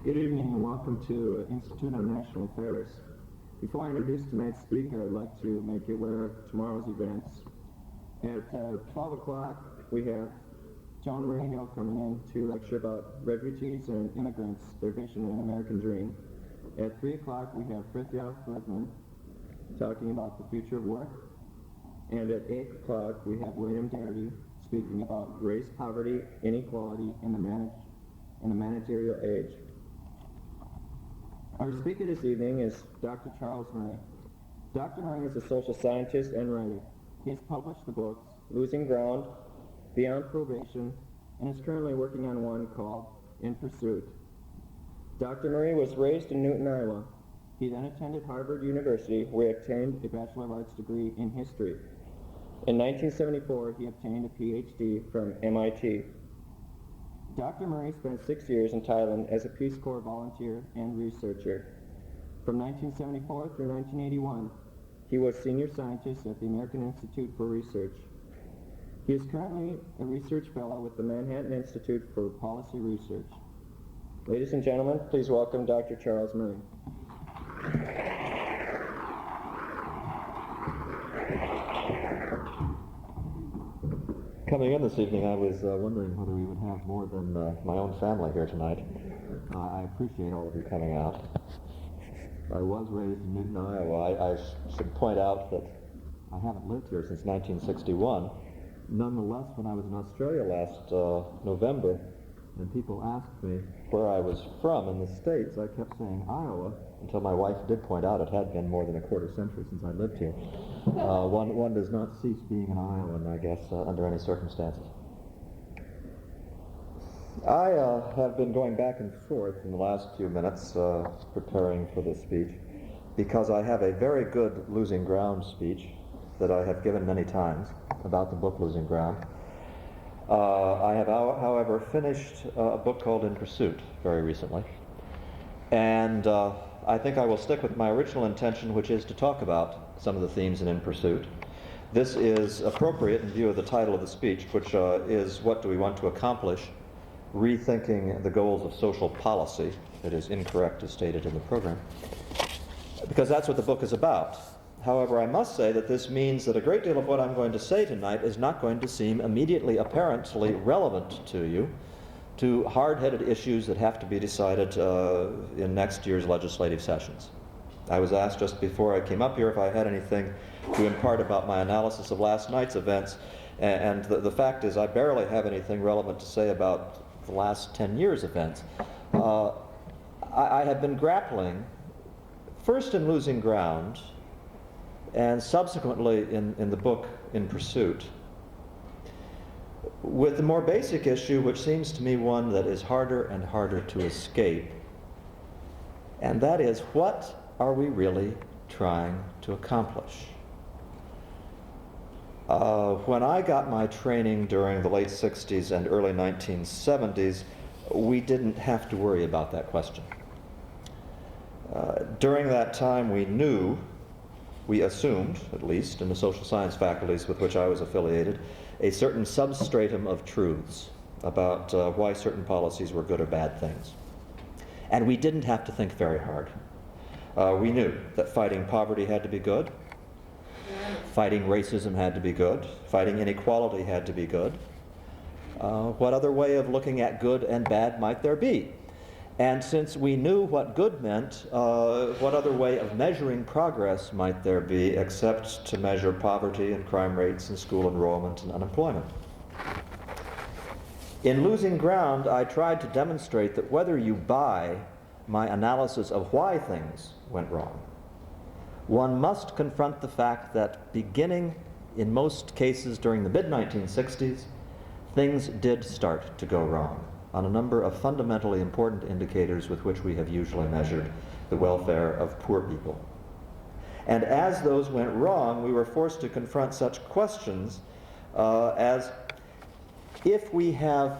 Good evening and welcome to Institute of National Affairs. Before I introduce tonight's speaker, I'd like to make you aware of tomorrow's events. At 12 o'clock, we have Joan Marino coming in to lecture about refugees and immigrants, their vision and American dream. At 3 o'clock, we have Fritjof Bergman talking about the future of work. And at 8 o'clock, we have William Darity speaking about race, poverty, inequality, and the managerial age. Our speaker this evening is Dr. Charles Murray. Dr. Murray is a social scientist and writer. He has published the books Losing Ground, Beyond Probation, and is currently working on one called In Pursuit. Dr. Murray was raised in Newton, Iowa. He then attended Harvard University, where he obtained a Bachelor of Arts degree in history. In 1974, he obtained a PhD from MIT. Dr. Murray spent 6 years in Thailand as a Peace Corps volunteer and researcher. From 1974 through 1981, he was senior scientist at the American Institute for Research. He is currently a research fellow with the Manhattan Institute for Policy Research. Ladies and gentlemen, please welcome Dr. Charles Murray. Coming in this evening, I was wondering whether we would have more than my own family here tonight. I appreciate all of you coming out. I was raised in Newton, Iowa. I should point out that I haven't lived here since 1961. Nonetheless, when I was in Australia last November, and people asked me where I was from in the States, I kept saying Iowa, until my wife did point out it had been more than a quarter century since I lived here. One does not cease being an Iowan, I guess, under any circumstances. I have been going back and forth in the last few minutes preparing for this speech because I have a very good Losing Ground speech that I have given many times about the book Losing Ground. I have, however, finished a book called In Pursuit very recently, and I think I will stick with my original intention, which is to talk about some of the themes in Pursuit. This is appropriate in view of the title of the speech, which is What Do We Want to Accomplish? Rethinking the Goals of Social Policy. It is incorrect as stated in the program, because that's what the book is about. However, I must say that this means that a great deal of what I'm going to say tonight is not going to seem immediately apparently relevant to you, to hard-headed issues that have to be decided in next year's legislative sessions. I was asked just before I came up here if I had anything to impart about my analysis of last night's events, and the fact is I barely have anything relevant to say about the last 10 years' events. I have been grappling, first in Losing Ground, and subsequently in the book In Pursuit, with the more basic issue, which seems to me one that is harder and harder to escape, and that is, what are we really trying to accomplish? When I got my training during the late 60s and early 1970s, we didn't have to worry about that question. During that time, we assumed, at least in the social science faculties with which I was affiliated, a certain substratum of truths about why certain policies were good or bad things. And we didn't have to think very hard. We knew that fighting poverty had to be good, fighting racism had to be good, fighting inequality had to be good. What other way of looking at good and bad might there be? And since we knew what good meant, what other way of measuring progress might there be except to measure poverty and crime rates and school enrollment and unemployment? In Losing Ground, I tried to demonstrate that whether you buy my analysis of why things went wrong, one must confront the fact that beginning in most cases during the mid-1960s, things did start to go wrong on a number of fundamentally important indicators with which we have usually measured the welfare of poor people. And as those went wrong, we were forced to confront such questions as, if we have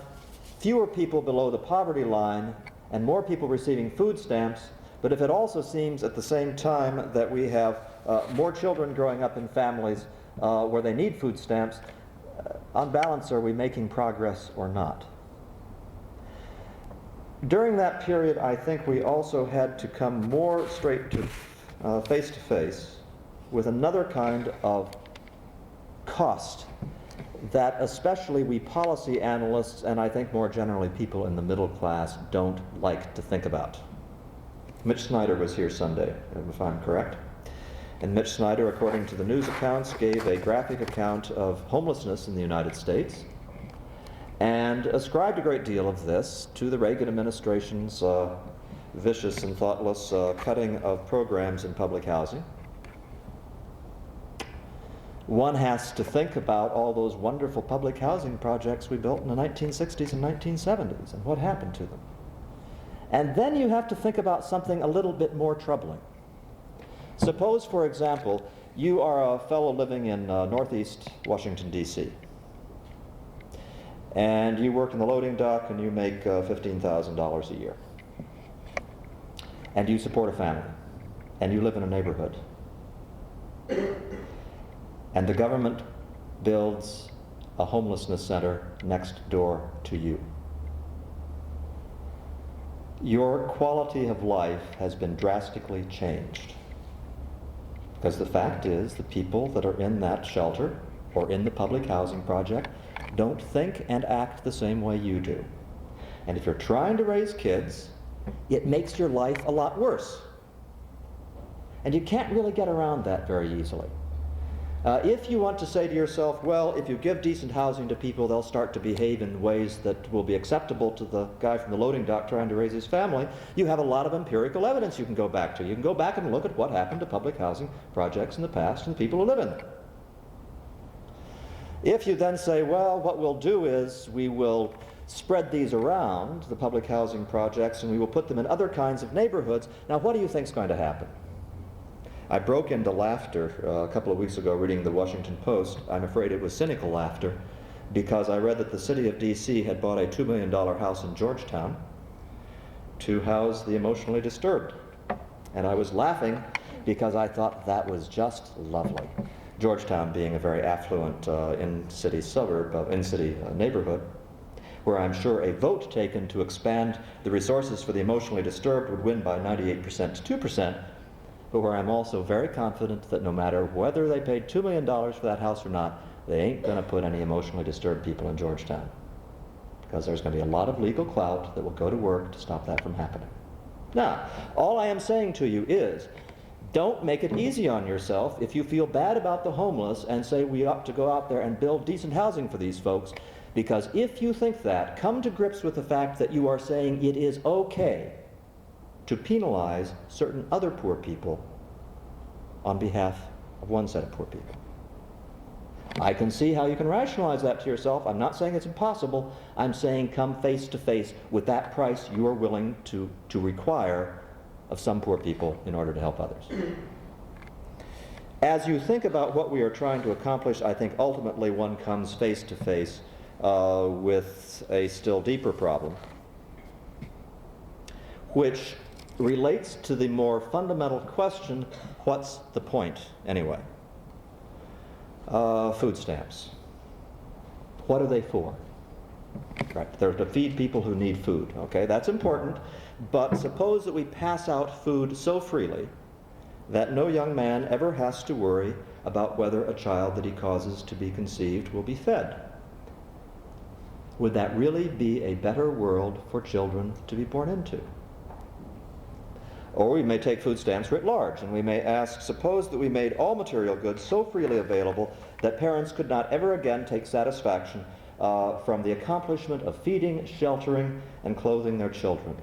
fewer people below the poverty line and more people receiving food stamps, but if it also seems at the same time that we have more children growing up in families where they need food stamps, on balance, are we making progress or not? During that period, I think we also had to come more straight to face with another kind of cost that especially we policy analysts, and I think more generally people in the middle class, don't like to think about. Mitch Snyder was here Sunday, if I'm correct. And Mitch Snyder, according to the news accounts, gave a graphic account of homelessness in the United States and ascribed a great deal of this to the Reagan administration's vicious and thoughtless cutting of programs in public housing. One has to think about all those wonderful public housing projects we built in the 1960s and 1970s and what happened to them. And then you have to think about something a little bit more troubling. Suppose, for example, you are a fellow living in Northeast Washington, D.C., and you work in the loading dock and you make $15,000 a year. And you support a family, and you live in a neighborhood. And the government builds a homelessness center next door to you. Your quality of life has been drastically changed. Because the fact is, the people that are in that shelter or in the public housing project don't think and act the same way you do. And if you're trying to raise kids, it makes your life a lot worse. And you can't really get around that very easily. If you want to say to yourself, well, if you give decent housing to people, they'll start to behave in ways that will be acceptable to the guy from the loading dock trying to raise his family, you have a lot of empirical evidence you can go back to. You can go back and look at what happened to public housing projects in the past and the people who live in them. If you then say, well, what we'll do is we will spread these around, the public housing projects, and we will put them in other kinds of neighborhoods, now what do you think is going to happen? I broke into laughter a couple of weeks ago reading the Washington Post. I'm afraid it was cynical laughter, because I read that the city of D.C. had bought a $2 million house in Georgetown to house the emotionally disturbed. And I was laughing because I thought that was just lovely. Georgetown being a very affluent in-city suburb, in-city neighborhood, where I'm sure a vote taken to expand the resources for the emotionally disturbed would win by 98% to 2%, but where I'm also very confident that no matter whether they paid $2 million for that house or not, they ain't going to put any emotionally disturbed people in Georgetown. Because there's going to be a lot of legal clout that will go to work to stop that from happening. Now, all I am saying to you is, don't make it easy on yourself if you feel bad about the homeless and say we ought to go out there and build decent housing for these folks, because if you think that, come to grips with the fact that you are saying it is okay to penalize certain other poor people on behalf of one set of poor people. I can see how you can rationalize that to yourself. I'm not saying it's impossible. I'm saying come face to face with that price you are willing to require of some poor people in order to help others. As you think about what we are trying to accomplish, I think ultimately one comes face to face with a still deeper problem, which relates to the more fundamental question, what's the point anyway? Food stamps. What are they for? Right, they're to feed people who need food. Okay, that's important, but suppose that we pass out food so freely that no young man ever has to worry about whether a child that he causes to be conceived will be fed. Would that really be a better world for children to be born into? Or we may take food stamps writ large, and we may ask, suppose that we made all material goods so freely available that parents could not ever again take satisfaction from the accomplishment of feeding, sheltering, and clothing their children.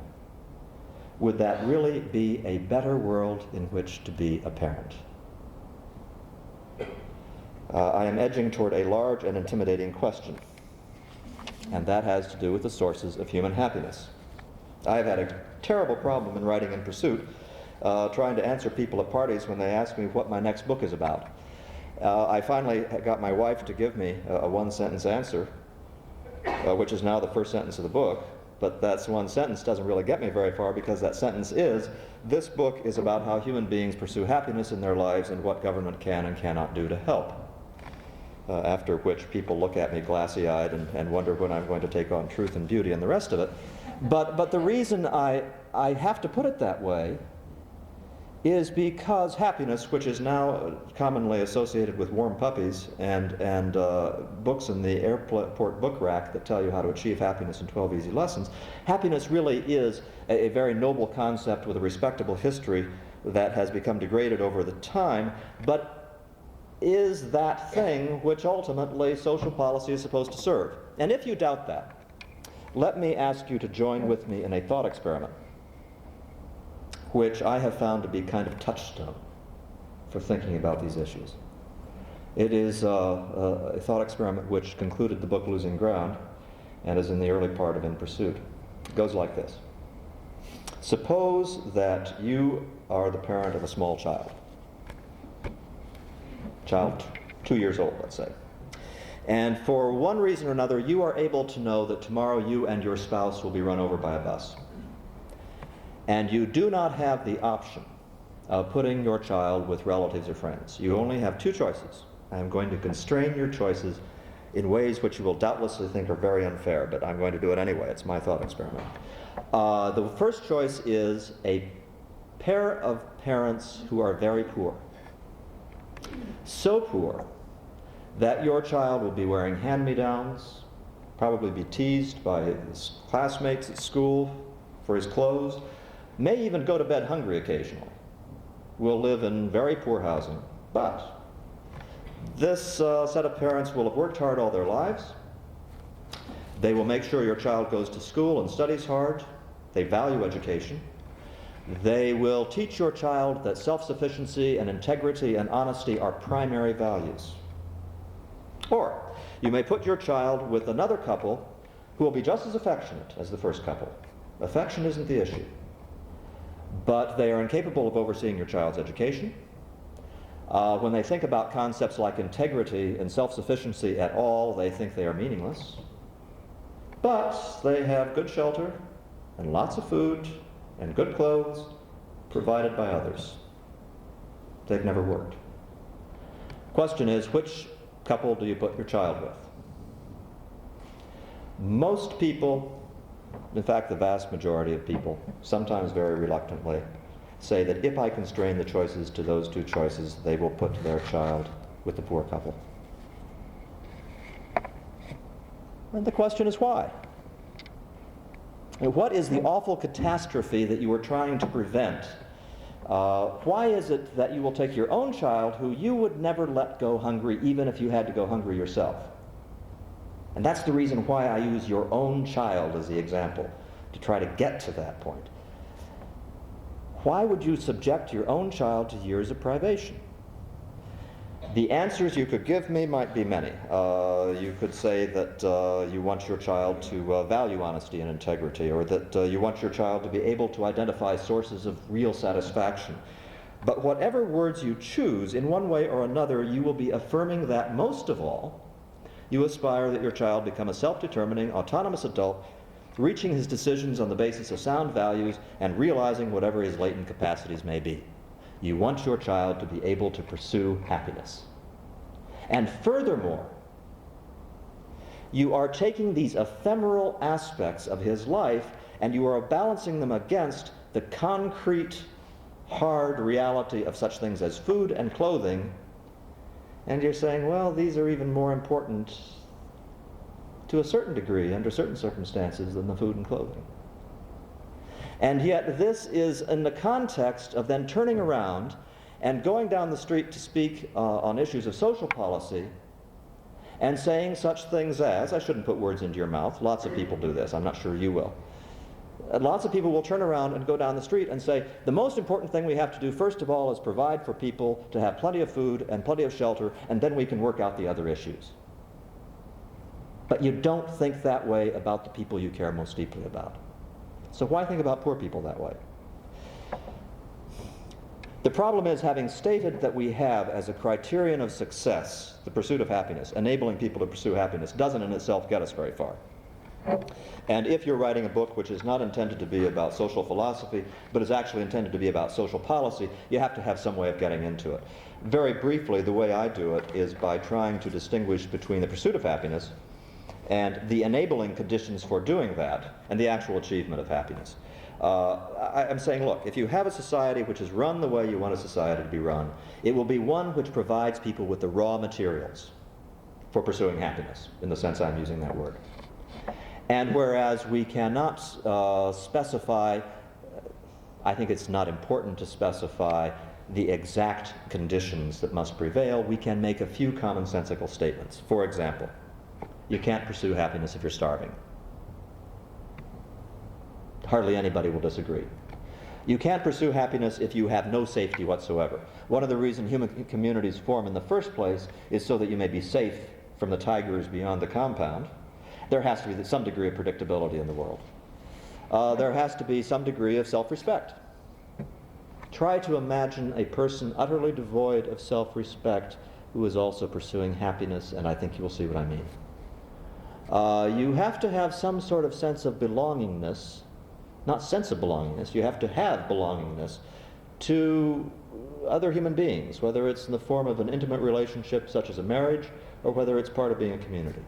Would that really be a better world in which to be a parent? I am edging toward a large and intimidating question, and that has to do with the sources of human happiness. I've had a terrible problem in writing In Pursuit, trying to answer people at parties when they ask me what my next book is about. I finally got my wife to give me a one-sentence answer, which is now the first sentence of the book, but that one sentence doesn't really get me very far, because that sentence is, this book is about how human beings pursue happiness in their lives and what government can and cannot do to help. After which people look at me glassy-eyed and wonder when I'm going to take on Truth and Beauty and the rest of it. But the reason I have to put it that way is because happiness, which is now commonly associated with warm puppies and books in the airport book rack that tell you how to achieve happiness in 12 easy lessons, happiness really is a very noble concept with a respectable history that has become degraded over the time, but is that thing which ultimately social policy is supposed to serve. And if you doubt that, let me ask you to join with me in a thought experiment, which I have found to be kind of touchstone for thinking about these issues. It is a thought experiment which concluded the book Losing Ground and is in the early part of In Pursuit. It goes like this. Suppose that you are the parent of a small child. Child 2 years old, let's say. And for one reason or another, you are able to know that tomorrow you and your spouse will be run over by a bus. And you do not have the option of putting your child with relatives or friends. You only have two choices. I am going to constrain your choices in ways which you will doubtlessly think are very unfair, but I'm going to do it anyway. It's my thought experiment. The first choice is a pair of parents who are very poor. So poor that your child will be wearing hand-me-downs, probably be teased by his classmates at school for his clothes, may even go to bed hungry occasionally, will live in very poor housing. But this set of parents will have worked hard all their lives. They will make sure your child goes to school and studies hard. They value education. They will teach your child that self-sufficiency and integrity and honesty are primary values. Or you may put your child with another couple who will be just as affectionate as the first couple. Affection isn't the issue. But they are incapable of overseeing your child's education. When they think about concepts like integrity and self-sufficiency at all, they think they are meaningless. But they have good shelter and lots of food and good clothes provided by others. They've never worked. Question is, which couple do you put your child with? Most people, in fact the vast majority of people, sometimes very reluctantly, say that if I constrain the choices to those two choices, they will put their child with the poor couple. And the question is why? And what is the awful catastrophe that you are trying to prevent? Why is it that you will take your own child who you would never let go hungry even if you had to go hungry yourself? And that's the reason why I use your own child as the example, to try to get to that point. Why would you subject your own child to years of privation? The answers you could give me might be many. You could say that you want your child to value honesty and integrity, or that you want your child to be able to identify sources of real satisfaction. But whatever words you choose, in one way or another, you will be affirming that, most of all, you aspire that your child become a self-determining, autonomous adult, reaching his decisions on the basis of sound values and realizing whatever his latent capacities may be. You want your child to be able to pursue happiness. And furthermore, you are taking these ephemeral aspects of his life and you are balancing them against the concrete, hard reality of such things as food and clothing, and you're saying, well, these are even more important to a certain degree, under certain circumstances, than the food and clothing. And yet this is in the context of then turning around and going down the street to speak on issues of social policy and saying such things as, I shouldn't put words into your mouth, lots of people do this, I'm not sure you will. Lots of people will turn around and go down the street and say, the most important thing we have to do first of all is provide for people to have plenty of food and plenty of shelter, and then we can work out the other issues. But you don't think that way about the people you care most deeply about. So why think about poor people that way? The problem is, having stated that we have as a criterion of success the pursuit of happiness, enabling people to pursue happiness doesn't in itself get us very far. And if you're writing a book which is not intended to be about social philosophy, but is actually intended to be about social policy, you have to have some way of getting into it. Very briefly, the way I do it is by trying to distinguish between the pursuit of happiness and the enabling conditions for doing that, and the actual achievement of happiness. I'm saying, look, if you have a society which is run the way you want a society to be run, it will be one which provides people with the raw materials for pursuing happiness, in the sense I'm using that word. And whereas we cannot specify, I think it's not important to specify the exact conditions that must prevail, we can make a few commonsensical statements. For example, you can't pursue happiness if you're starving. Hardly anybody will disagree. You can't pursue happiness if you have no safety whatsoever. One of the reasons human communities form in the first place is so that you may be safe from the tigers beyond the compound. There has to be some degree of predictability in the world. There has to be some degree of self-respect. Try to imagine a person utterly devoid of self-respect who is also pursuing happiness, and I think you will see what I mean. You have to have some sort of sense of belongingness, not sense of belongingness, you have to have belongingness to other human beings, whether it's in the form of an intimate relationship such as a marriage, or whether it's part of being a community.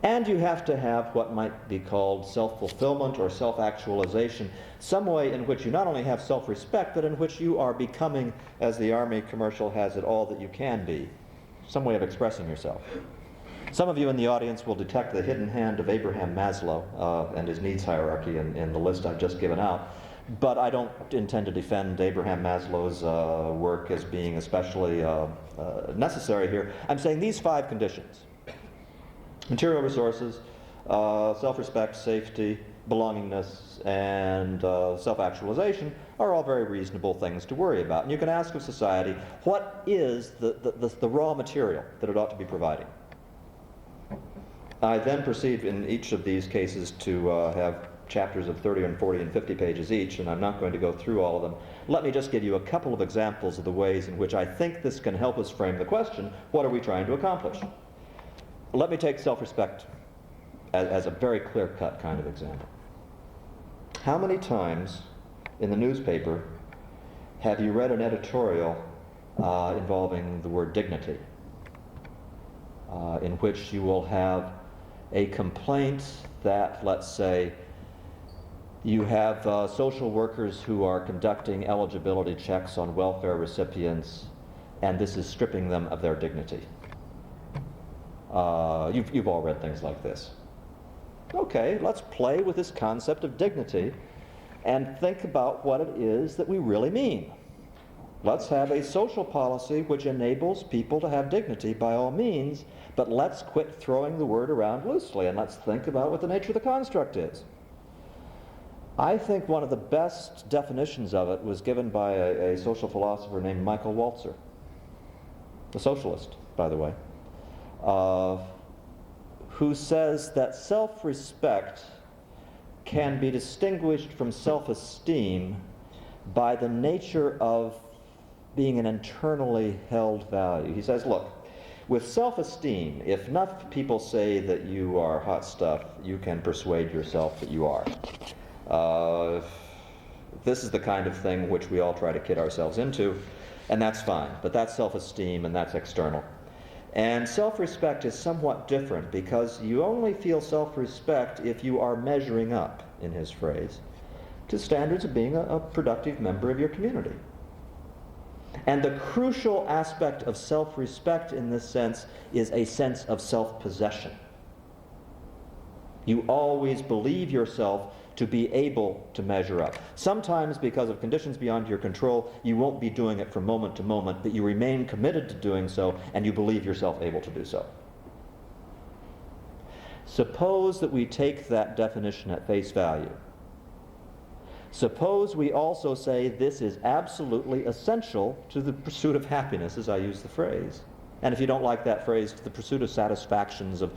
And you have to have what might be called self-fulfillment or self-actualization, some way in which you not only have self-respect, but in which you are becoming, as the Army commercial has it, all that you can be, some way of expressing yourself. Some of you in the audience will detect the hidden hand of Abraham Maslow and his needs hierarchy in the list I've just given out. But I don't intend to defend Abraham Maslow's work as being especially necessary here. I'm saying these 5 conditions: material resources, self-respect, safety, belongingness, and self-actualization are all very reasonable things to worry about. And you can ask of society, what is the raw material that it ought to be providing? I then proceed in each of these cases to have chapters of 30 and 40 and 50 pages each, and I'm not going to go through all of them. Let me just give you a couple of examples of the ways in which I think this can help us frame the question, what are we trying to accomplish? Let me take self-respect as a very clear-cut kind of example. How many times in the newspaper have you read an editorial involving the word dignity, in which you will have a complaint that, let's say, you have social workers who are conducting eligibility checks on welfare recipients, and this is stripping them of their dignity. You've all read things like this. Okay, let's play with this concept of dignity and think about what it is that we really mean. Let's have a social policy which enables people to have dignity by all means, but let's quit throwing the word around loosely and let's think about what the nature of the construct is. I think one of the best definitions of it was given by a social philosopher named Michael Walzer, a socialist, by the way, who says that self-respect can be distinguished from self-esteem by the nature of being an internally held value. He says, look, with self-esteem, if enough people say that you are hot stuff, you can persuade yourself that you are. This is the kind of thing which we all try to kid ourselves into, and that's fine, but that's self-esteem and that's external. And self-respect is somewhat different because you only feel self-respect if you are measuring up, in his phrase, to standards of being a productive member of your community. And the crucial aspect of self-respect in this sense is a sense of self-possession. You always believe yourself to be able to measure up. Sometimes, because of conditions beyond your control, you won't be doing it from moment to moment, but you remain committed to doing so, and you believe yourself able to do so. Suppose that we take that definition at face value. Suppose we also say this is absolutely essential to the pursuit of happiness, as I use the phrase. And if you don't like that phrase, to the pursuit of satisfactions, of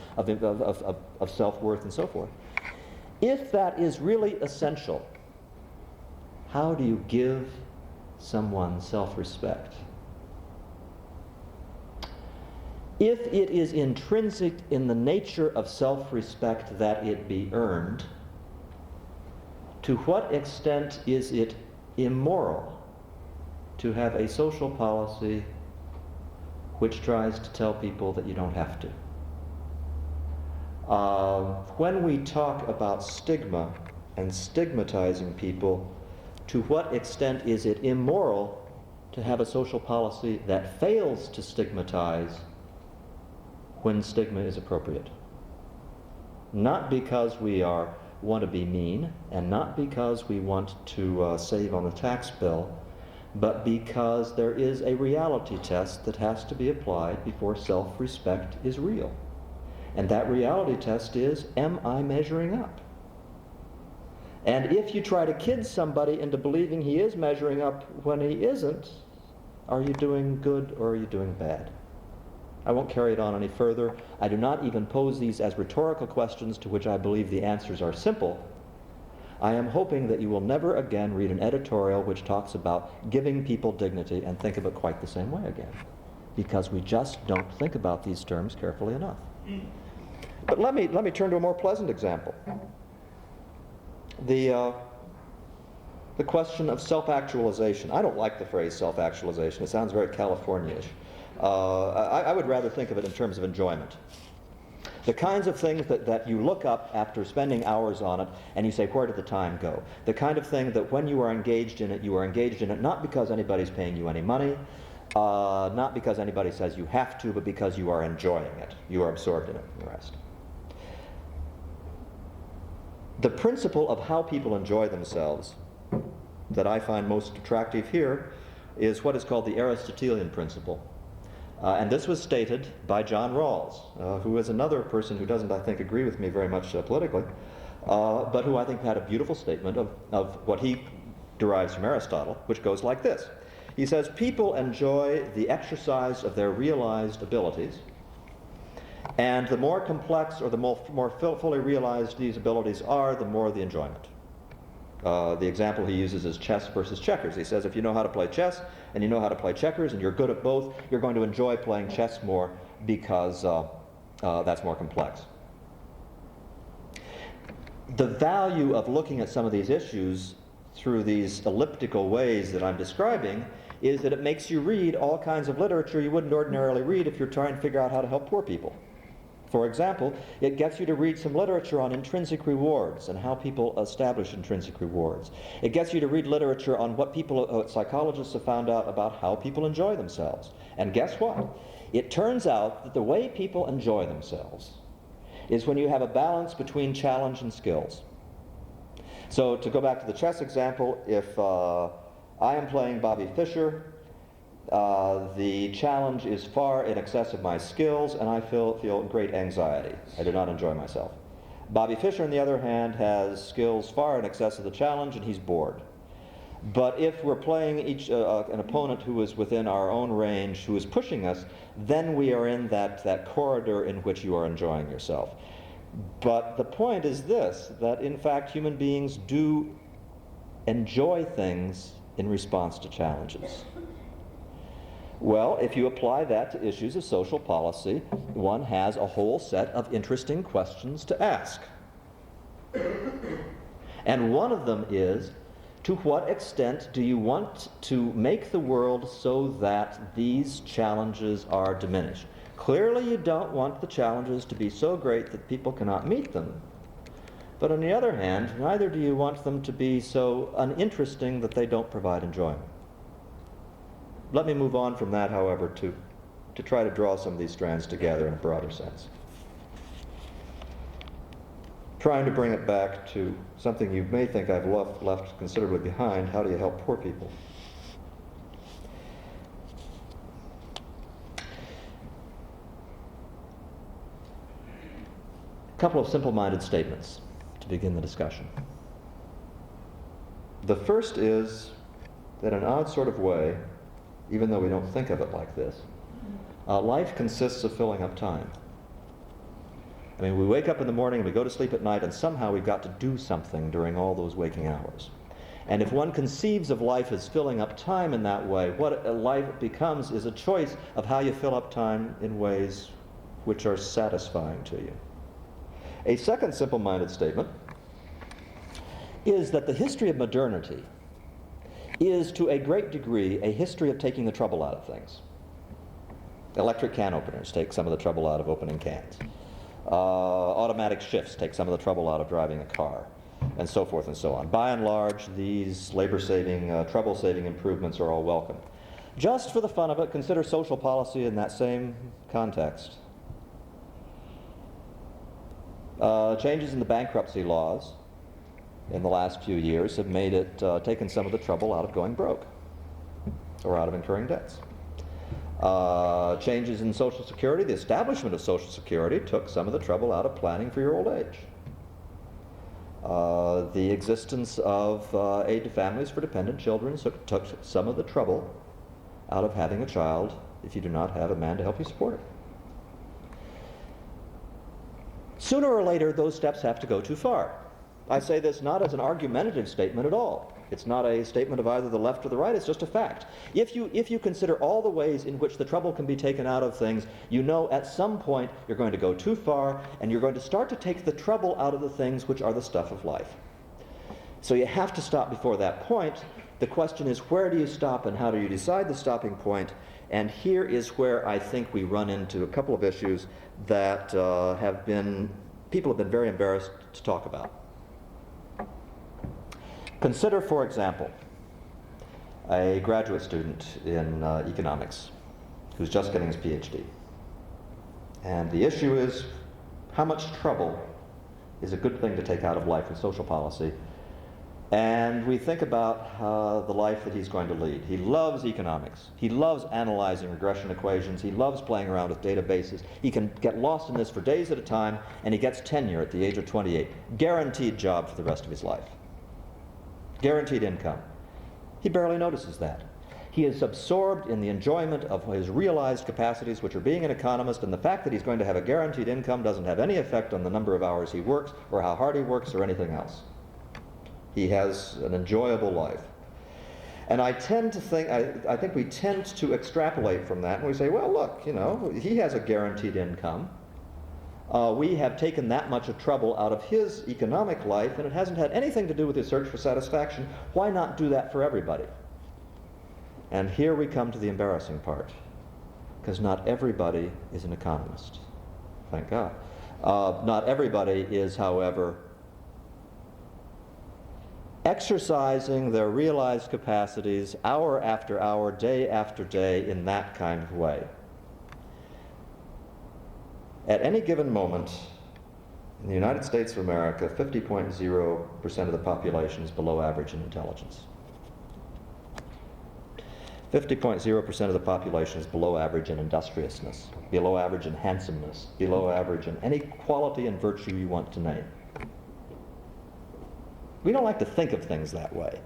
self-worth, and so forth. If that is really essential, how do you give someone self-respect? If it is intrinsic in the nature of self-respect that it be earned, to what extent is it immoral to have a social policy which tries to tell people that you don't have to? When we talk about stigma and stigmatizing people, to what extent is it immoral to have a social policy that fails to stigmatize when stigma is appropriate? Not because we want to be mean, and not because we want to save on the tax bill, but because there is a reality test that has to be applied before self-respect is real. And that reality test is, am I measuring up? And if you try to kid somebody into believing he is measuring up when he isn't, are you doing good or are you doing bad? I won't carry it on any further. I do not even pose these as rhetorical questions to which I believe the answers are simple. I am hoping that you will never again read an editorial which talks about giving people dignity and think of it quite the same way again, because we just don't think about these terms carefully enough. But let me turn to a more pleasant example. The question of self-actualization. I don't like the phrase self-actualization. It sounds very California-ish. I would rather think of it in terms of enjoyment. The kinds of things that you look up after spending hours on it and you say, where did the time go? The kind of thing that when you are engaged in it, you are engaged in it not because anybody's paying you any money, not because anybody says you have to, but because you are enjoying it. You are absorbed in it and the rest. The principle of how people enjoy themselves that I find most attractive here is what is called the Aristotelian principle. And this was stated by John Rawls, who is another person who doesn't, I think, agree with me very much politically, but who I think had a beautiful statement of what he derives from Aristotle, which goes like this. He says, people enjoy the exercise of their realized abilities, and the more complex or the more fully realized these abilities are, the more the enjoyment. The example he uses is chess versus checkers. He says if you know how to play chess and you know how to play checkers and you're good at both, you're going to enjoy playing chess more because that's more complex. The value of looking at some of these issues through these elliptical ways that I'm describing is that it makes you read all kinds of literature you wouldn't ordinarily read if you're trying to figure out how to help poor people. For example, it gets you to read some literature on intrinsic rewards and how people establish intrinsic rewards. It gets you to read literature on what psychologists have found out about how people enjoy themselves. And guess what? It turns out that the way people enjoy themselves is when you have a balance between challenge and skills. So to go back to the chess example, if I am playing Bobby Fischer, the challenge is far in excess of my skills, and I feel great anxiety. I do not enjoy myself. Bobby Fischer, on the other hand, has skills far in excess of the challenge, and he's bored. But if we're playing an opponent who is within our own range, who is pushing us, then we are in that corridor in which you are enjoying yourself. But the point is this, that in fact human beings do enjoy things in response to challenges. Well, if you apply that to issues of social policy, one has a whole set of interesting questions to ask. And one of them is, to what extent do you want to make the world so that these challenges are diminished? Clearly you don't want the challenges to be so great that people cannot meet them. But on the other hand, neither do you want them to be so uninteresting that they don't provide enjoyment. Let me move on from that, however, to try to draw some of these strands together in a broader sense. Trying to bring it back to something you may think I've left considerably behind. How do you help poor people? A couple of simple-minded statements to begin the discussion. The first is that in an odd sort of way, even though we don't think of it like this, life consists of filling up time. I mean, we wake up in the morning and we go to sleep at night, and somehow we've got to do something during all those waking hours. And if one conceives of life as filling up time in that way, what life becomes is a choice of how you fill up time in ways which are satisfying to you. A second simple-minded statement is that the history of modernity is to a great degree a history of taking the trouble out of things. Electric can openers take some of the trouble out of opening cans. Automatic shifts take some of the trouble out of driving a car, and so forth and so on. By and large, these labor-saving, trouble-saving improvements are all welcome. Just for the fun of it, consider social policy in that same context. Changes in the bankruptcy laws in the last few years have made it, taken some of the trouble out of going broke or out of incurring debts. Changes in Social Security, the establishment of Social Security took some of the trouble out of planning for your old age. The existence of aid to families for dependent children took some of the trouble out of having a child if you do not have a man to help you support it. Sooner or later, those steps have to go too far. I say this not as an argumentative statement at all. It's not a statement of either the left or the right, it's just a fact. If you consider all the ways in which the trouble can be taken out of things, you know at some point you're going to go too far and you're going to start to take the trouble out of the things which are the stuff of life. So you have to stop before that point. The question is, where do you stop and how do you decide the stopping point? And here is where I think we run into a couple of issues that people have been very embarrassed to talk about. Consider, for example, a graduate student in economics who's just getting his PhD. And the issue is, how much trouble is a good thing to take out of life in social policy? And we think about the life that he's going to lead. He loves economics. He loves analyzing regression equations. He loves playing around with databases. He can get lost in this for days at a time, and he gets tenure at the age of 28. Guaranteed job for the rest of his life. Guaranteed income. He barely notices that. He is absorbed in the enjoyment of his realized capacities, which are being an economist, and the fact that he's going to have a guaranteed income doesn't have any effect on the number of hours he works, or how hard he works, or anything else. He has an enjoyable life. And I tend to think, I think we tend to extrapolate from that, and we say, well, look, you know, he has a guaranteed income. We have taken that much of trouble out of his economic life, and it hasn't had anything to do with his search for satisfaction. Why not do that for everybody? And here we come to the embarrassing part, because not everybody is an economist. Thank God. Not everybody is, however, exercising their realized capacities hour after hour, day after day, in that kind of way. At any given moment, in the United States of America, 50.0% of the population is below average in intelligence. 50.0% of the population is below average in industriousness, below average in handsomeness, below average in any quality and virtue you want to name. We don't like to think of things that way.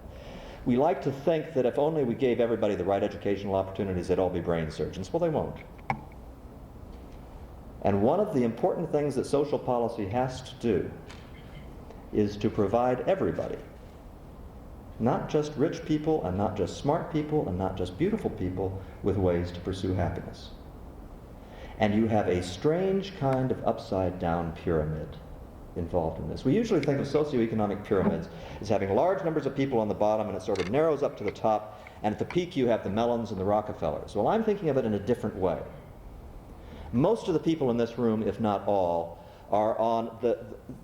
We like to think that if only we gave everybody the right educational opportunities, they'd all be brain surgeons. Well, they won't. And one of the important things that social policy has to do is to provide everybody, not just rich people and not just smart people and not just beautiful people, with ways to pursue happiness. And you have a strange kind of upside-down pyramid involved in this. We usually think of socioeconomic pyramids as having large numbers of people on the bottom, and it sort of narrows up to the top, and at the peak you have the Mellons and the Rockefellers. Well, I'm thinking of it in a different way. Most of the people in this room, if not all, are on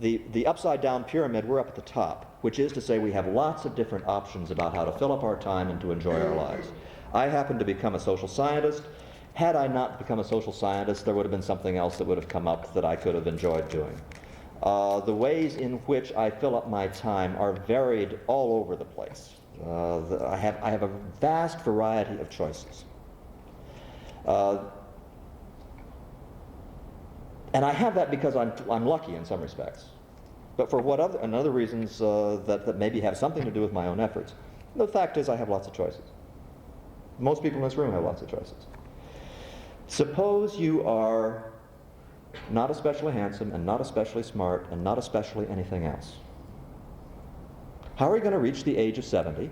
the upside-down pyramid. We're up at the top, which is to say we have lots of different options about how to fill up our time and to enjoy our lives. I happen to become a social scientist. Had I not become a social scientist, there would have been something else that would have come up that I could have enjoyed doing. The ways in which I fill up my time are varied all over the place. I have a vast variety of choices. And I have that because I'm lucky in some respects. But for what other reasons that maybe have something to do with my own efforts. The fact is I have lots of choices. Most people in this room have lots of choices. Suppose you are not especially handsome and not especially smart and not especially anything else. How are you going to reach the age of 70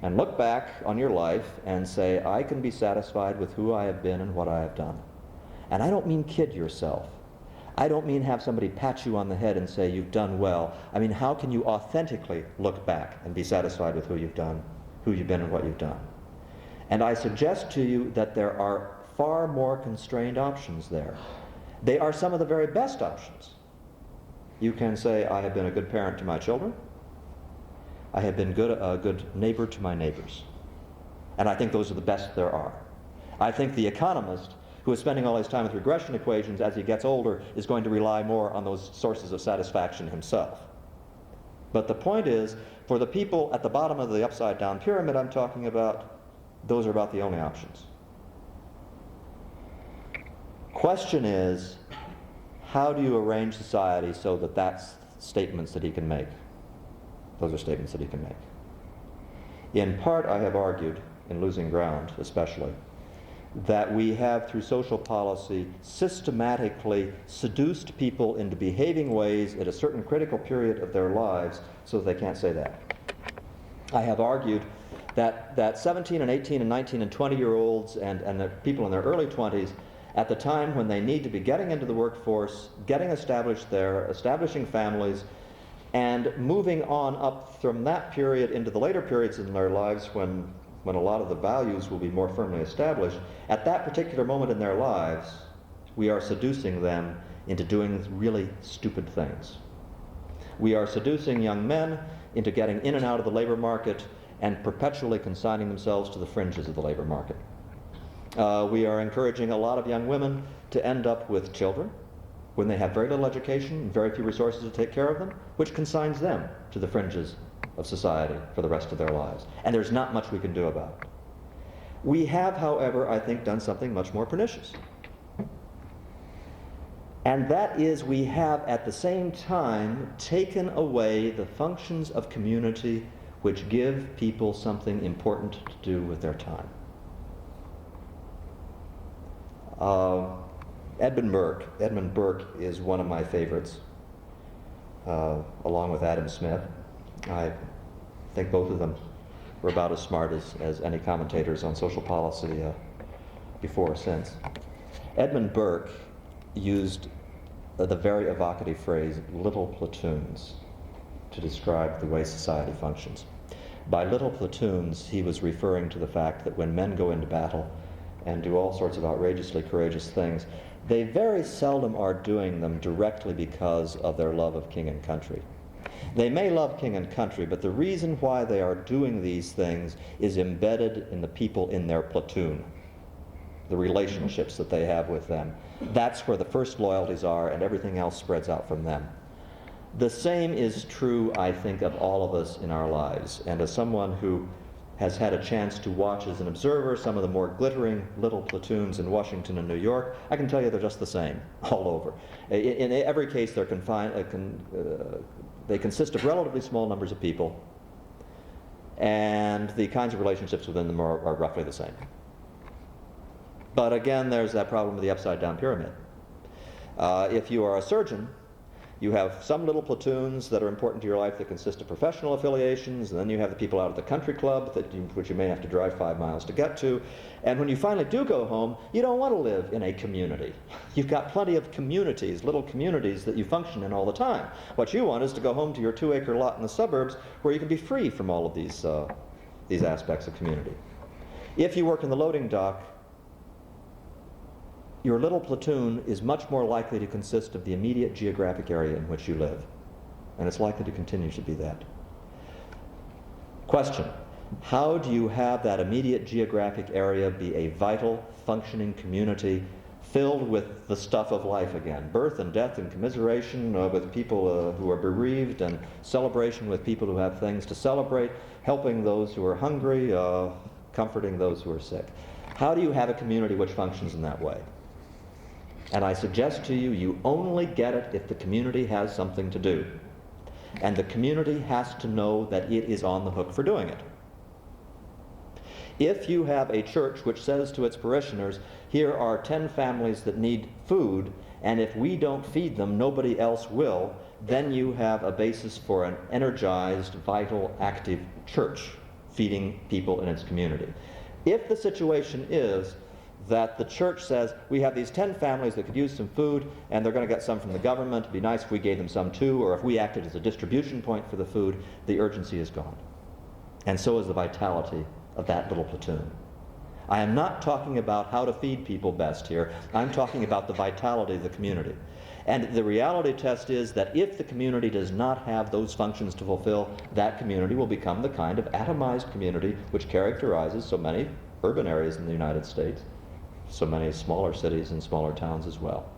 and look back on your life and say, I can be satisfied with who I have been and what I have done? And I don't mean kid yourself. I don't mean have somebody pat you on the head and say you've done well. I mean, how can you authentically look back and be satisfied with who you've done, who you've been and what you've done? And I suggest to you that there are far more constrained options there. They are some of the very best options. You can say, I have been a good parent to my children. I have been a good neighbor to my neighbors. And I think those are the best there are. I think the economist who is spending all his time with regression equations as he gets older is going to rely more on those sources of satisfaction himself. But the point is, for the people at the bottom of the upside-down pyramid I'm talking about, those are about the only options. Question is, how do you arrange society so that that's statements that he can make? Those are statements that he can make. In part, I have argued, in Losing Ground especially, that we have, through social policy, systematically seduced people into behaving ways at a certain critical period of their lives so that they can't say that. I have argued that 17 and 18 and 19 and 20-year-olds and the people in their early 20s, at the time when they need to be getting into the workforce, getting established there, establishing families, and moving on up from that period into the later periods in their lives when a lot of the values will be more firmly established, at that particular moment in their lives, we are seducing them into doing really stupid things. We are seducing young men into getting in and out of the labor market and perpetually consigning themselves to the fringes of the labor market. We are encouraging a lot of young women to end up with children when they have very little education and very few resources to take care of them, which consigns them to the fringes of society for the rest of their lives. And there's not much we can do about it. We have, however, I think, done something much more pernicious. And that is, we have at the same time taken away the functions of community which give people something important to do with their time. Edmund Burke is one of my favorites, along with Adam Smith. I think both of them were about as smart as any commentators on social policy before or since. Edmund Burke used the very evocative phrase, little platoons, to describe the way society functions. By little platoons, he was referring to the fact that when men go into battle and do all sorts of outrageously courageous things, they very seldom are doing them directly because of their love of king and country. They may love king and country, but the reason why they are doing these things is embedded in the people in their platoon, the relationships that they have with them. That's where the first loyalties are, and everything else spreads out from them. The same is true, I think, of all of us in our lives. And as someone who has had a chance to watch as an observer some of the more glittering little platoons in Washington and New York, I can tell you they're just the same all over. In every case, they're they consist of relatively small numbers of people, and the kinds of relationships within them are roughly the same. But again, there's that problem of the upside-down pyramid. If you are a surgeon, you have some little platoons that are important to your life that consist of professional affiliations, and then you have the people out at the country club which you may have to drive 5 miles to get to. And when you finally do go home, you don't want to live in a community. You've got plenty of communities, little communities that you function in all the time. What you want is to go home to your 2-acre lot in the suburbs where you can be free from all of these aspects of community. If you work in the loading dock, your little platoon is much more likely to consist of the immediate geographic area in which you live, and it's likely to continue to be that. Question: how do you have that immediate geographic area be a vital, functioning community filled with the stuff of life again? Birth and death and commiseration with people who are bereaved, and celebration with people who have things to celebrate, helping those who are hungry, comforting those who are sick. How do you have a community which functions in that way? And I suggest to you, you only get it if the community has something to do. And the community has to know that it is on the hook for doing it. If you have a church which says to its parishioners, here are 10 families that need food, and if we don't feed them, nobody else will, then you have a basis for an energized, vital, active church feeding people in its community. If the situation is that the church says, we have these 10 families that could use some food, and they're going to get some from the government, it'd be nice if we gave them some too, or if we acted as a distribution point for the food, the urgency is gone. And so is the vitality of that little platoon. I am not talking about how to feed people best here. I'm talking about the vitality of the community. And the reality test is that if the community does not have those functions to fulfill, that community will become the kind of atomized community which characterizes so many urban areas in the United States, so many smaller cities and smaller towns as well.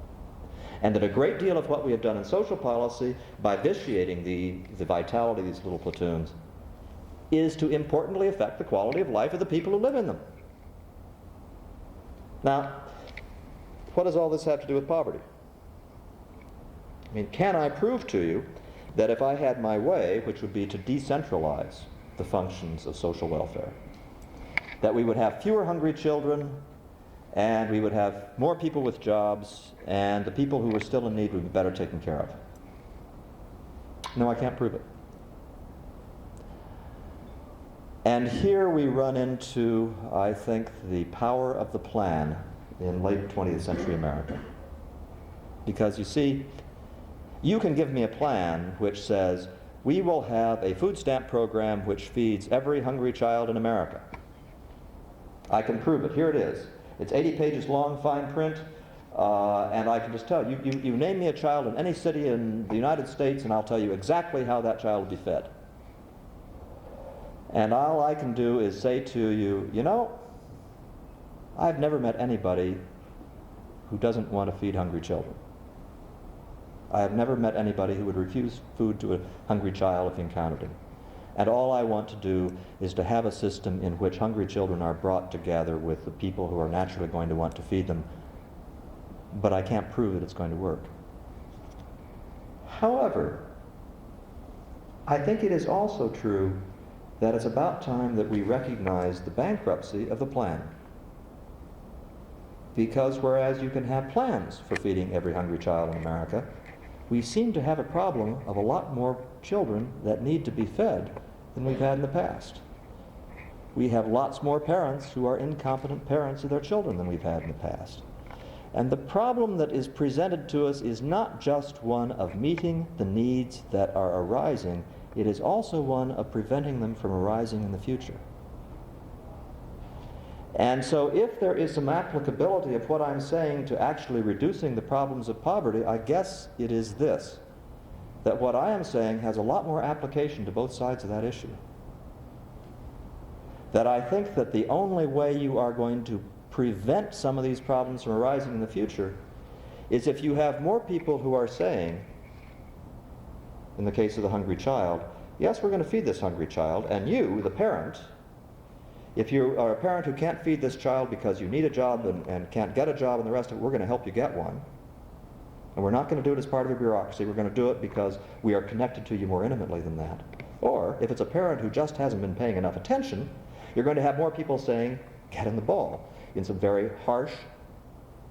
And that a great deal of what we have done in social policy, by vitiating the vitality of these little platoons, is to importantly affect the quality of life of the people who live in them. Now, what does all this have to do with poverty? I mean, can I prove to you that if I had my way, which would be to decentralize the functions of social welfare, that we would have fewer hungry children, and we would have more people with jobs, and the people who were still in need would be better taken care of? No, I can't prove it. And here we run into, I think, the power of the plan in late 20th century America. Because you see, you can give me a plan which says, we will have a food stamp program which feeds every hungry child in America. I can prove it. Here it is. It's 80 pages long, fine print, and I can just tell you, you name me a child in any city in the United States, and I'll tell you exactly how that child will be fed. And all I can do is say to you, you know, I've never met anybody who doesn't want to feed hungry children. I have never met anybody who would refuse food to a hungry child if he encountered him. And all I want to do is to have a system in which hungry children are brought together with the people who are naturally going to want to feed them, but I can't prove that it's going to work. However, I think it is also true that it's about time that we recognize the bankruptcy of the plan. Because whereas you can have plans for feeding every hungry child in America, we seem to have a problem of a lot more children that need to be fed than we've had in the past. We have lots more parents who are incompetent parents of their children than we've had in the past. And the problem that is presented to us is not just one of meeting the needs that are arising, it is also one of preventing them from arising in the future. And so if there is some applicability of what I'm saying to actually reducing the problems of poverty, I guess it is this, that what I am saying has a lot more application to both sides of that issue. That I think that the only way you are going to prevent some of these problems from arising in the future is if you have more people who are saying, in the case of the hungry child, yes, we're going to feed this hungry child, and you, the parent, if you are a parent who can't feed this child because you need a job and can't get a job and the rest of it, we're going to help you get one. And we're not going to do it as part of a bureaucracy. We're going to do it because we are connected to you more intimately than that. Or, if it's a parent who just hasn't been paying enough attention, you're going to have more people saying, get in the ball, in some very harsh,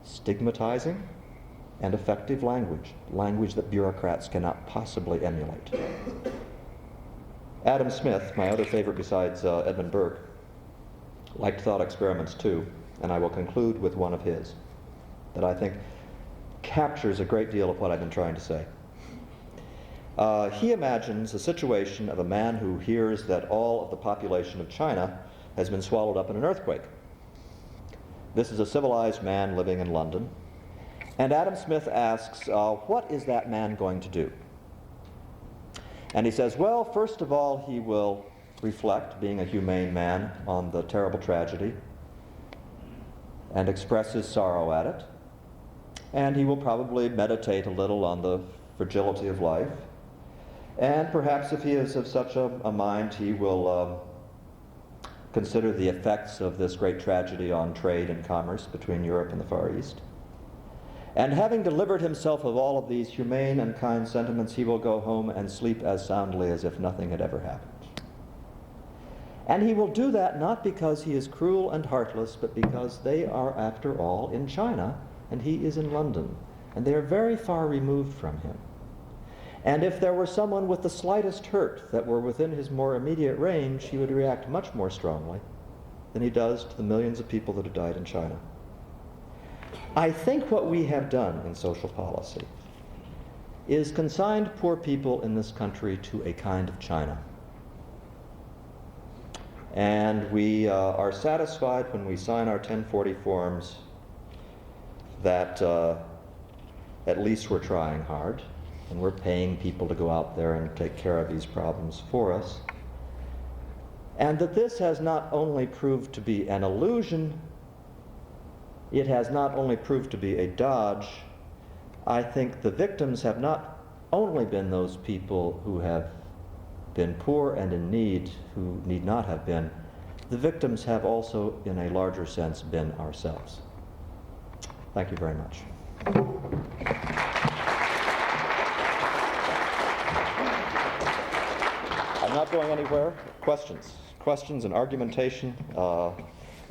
stigmatizing, and effective language that bureaucrats cannot possibly emulate. Adam Smith, my other favorite besides Edmund Burke, liked thought experiments too, and I will conclude with one of his that I think captures a great deal of what I've been trying to say. He imagines a situation of a man who hears that all of the population of China has been swallowed up in an earthquake. This is a civilized man living in London, and Adam Smith asks, what is that man going to do? And he says, well, first of all, he will reflect, being a humane man, on the terrible tragedy and express his sorrow at it. And he will probably meditate a little on the fragility of life. And perhaps if he is of such a mind, he will consider the effects of this great tragedy on trade and commerce between Europe and the Far East. And having delivered himself of all of these humane and kind sentiments, he will go home and sleep as soundly as if nothing had ever happened. And he will do that not because he is cruel and heartless, but because they are, after all, in China, and he is in London, and they are very far removed from him. And if there were someone with the slightest hurt that were within his more immediate range, he would react much more strongly than he does to the millions of people that have died in China. I think what we have done in social policy is consigned poor people in this country to a kind of China. And we are satisfied when we sign our 1040 forms that at least we're trying hard, and we're paying people to go out there and take care of these problems for us. And that this has not only proved to be an illusion, it has not only proved to be a dodge. I think the victims have not only been those people who have been poor and in need, who need not have been. The victims have also, in a larger sense, been ourselves. Thank you very much. I'm not going anywhere. Questions and argumentation,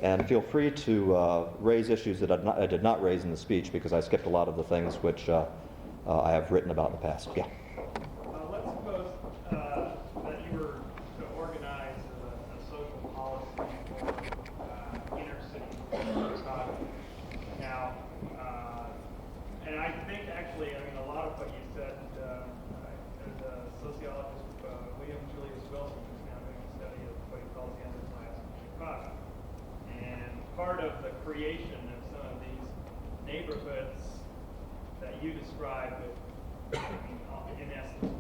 and feel free to raise issues that I did not raise in the speech, because I skipped a lot of the things which I have written about in the past. Yeah. Let's suppose that you were to organize a social policy for inner city Chicago. Now, and I think actually, I mean, a lot of what you said, there's a sociologist, William Julius Wilson, who's now doing a study of what he calls the underclass in Chicago. And part of the creation of some of these neighborhoods that you describe with, in essence,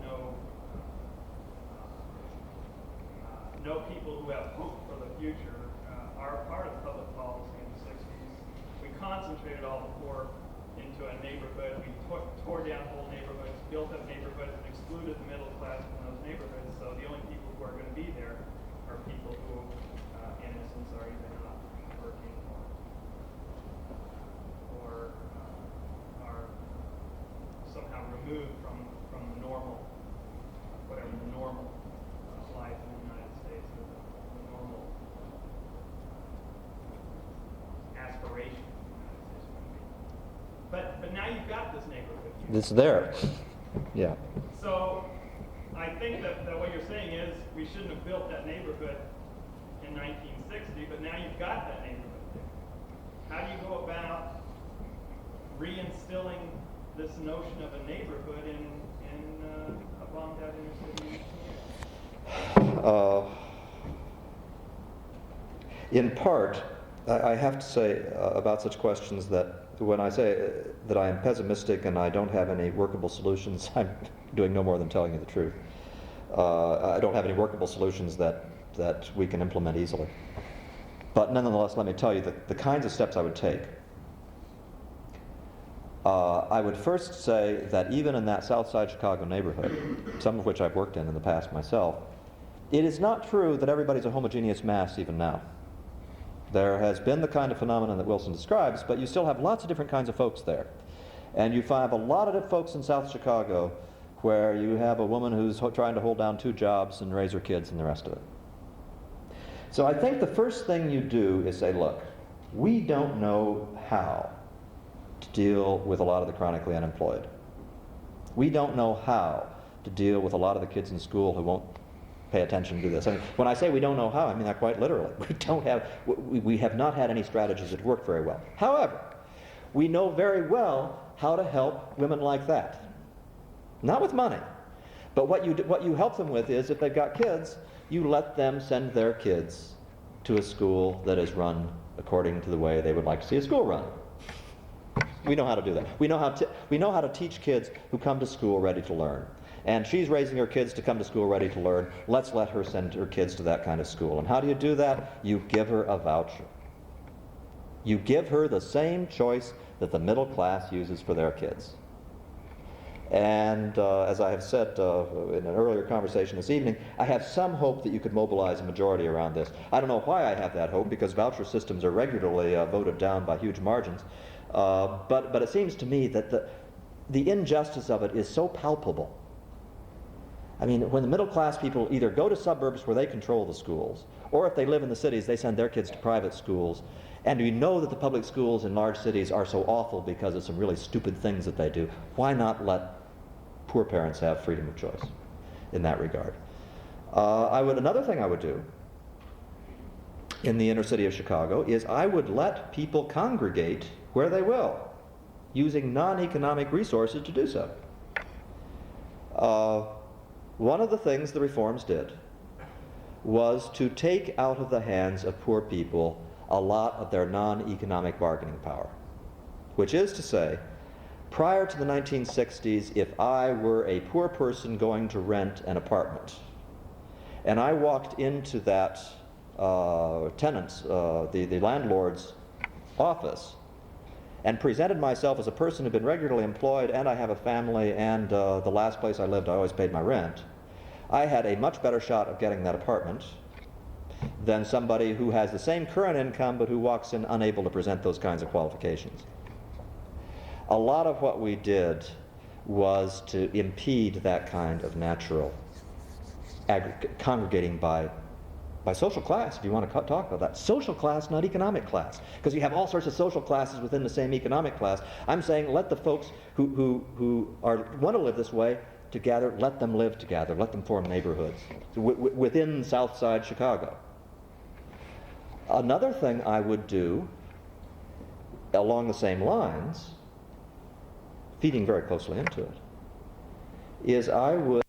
no people who have hope for the future, are part of public policy in the 60s. We concentrated all the poor into a neighborhood. We tore down whole neighborhoods, built up neighborhoods, and excluded the middle class from those neighborhoods. So the only people who are going to be there are people who, in essence, are either not working or are somehow removed from the normal, whatever the normal life in the United States, the normal aspiration in the United States would be. But now you've got this neighborhood. It's there. Yeah. So I think that what you're saying is we shouldn't have built that neighborhood in 1960, but now you've got that neighborhood there. How do you go about reinstilling this notion of a neighborhood in among that inner city community? In part, I have to say about such questions that when I say that I am pessimistic and I don't have any workable solutions, I'm doing no more than telling you the truth. I don't have any workable solutions that we can implement easily. But nonetheless, let me tell you the kinds of steps I would take. I would first say that even in that South Side Chicago neighborhood, some of which I've worked in the past myself, it is not true that everybody's a homogeneous mass even now. There has been the kind of phenomenon that Wilson describes, but you still have lots of different kinds of folks there. And you find a lot of folks in South Chicago where you have a woman who's trying to hold down 2 jobs and raise her kids and the rest of it. So I think the first thing you do is say, look, we don't know how to deal with a lot of the chronically unemployed. We don't know how to deal with a lot of the kids in school who won't pay attention to this. I mean, when I say we don't know how, I mean that quite literally. We have not had any strategies that work very well. However, we know very well how to help women like that. Not with money, but what you help them with is, if they've got kids, you let them send their kids to a school that is run according to the way they would like to see a school run. We know how to do that. We know how to teach kids who come to school ready to learn. And she's raising her kids to come to school ready to learn. Let's let her send her kids to that kind of school. And how do you do that? You give her a voucher. You give her the same choice that the middle class uses for their kids. And as I have said in an earlier conversation this evening, I have some hope that you could mobilize a majority around this. I don't know why I have that hope, because voucher systems are regularly voted down by huge margins. But it seems to me that the injustice of it is so palpable. I mean, when the middle class people either go to suburbs where they control the schools, or if they live in the cities, they send their kids to private schools, and we know that the public schools in large cities are so awful because of some really stupid things that they do, why not let poor parents have freedom of choice in that regard? Another thing I would do in the inner city of Chicago is I would let people congregate where they will, using non-economic resources to do so. One of the things the reforms did was to take out of the hands of poor people a lot of their non-economic bargaining power. Which is to say, prior to the 1960s, if I were a poor person going to rent an apartment, and I walked into that the landlord's office, and presented myself as a person who'd been regularly employed, and I have a family, and the last place I lived I always paid my rent, I had a much better shot of getting that apartment than somebody who has the same current income but who walks in unable to present those kinds of qualifications. A lot of what we did was to impede that kind of natural congregating by social class, if you want to talk about that. Social class, not economic class. Because you have all sorts of social classes within the same economic class. I'm saying let the folks who want to live this way together, let them live together, let them form neighborhoods within South Side Chicago. Another thing I would do along the same lines, feeding very closely into it, is I would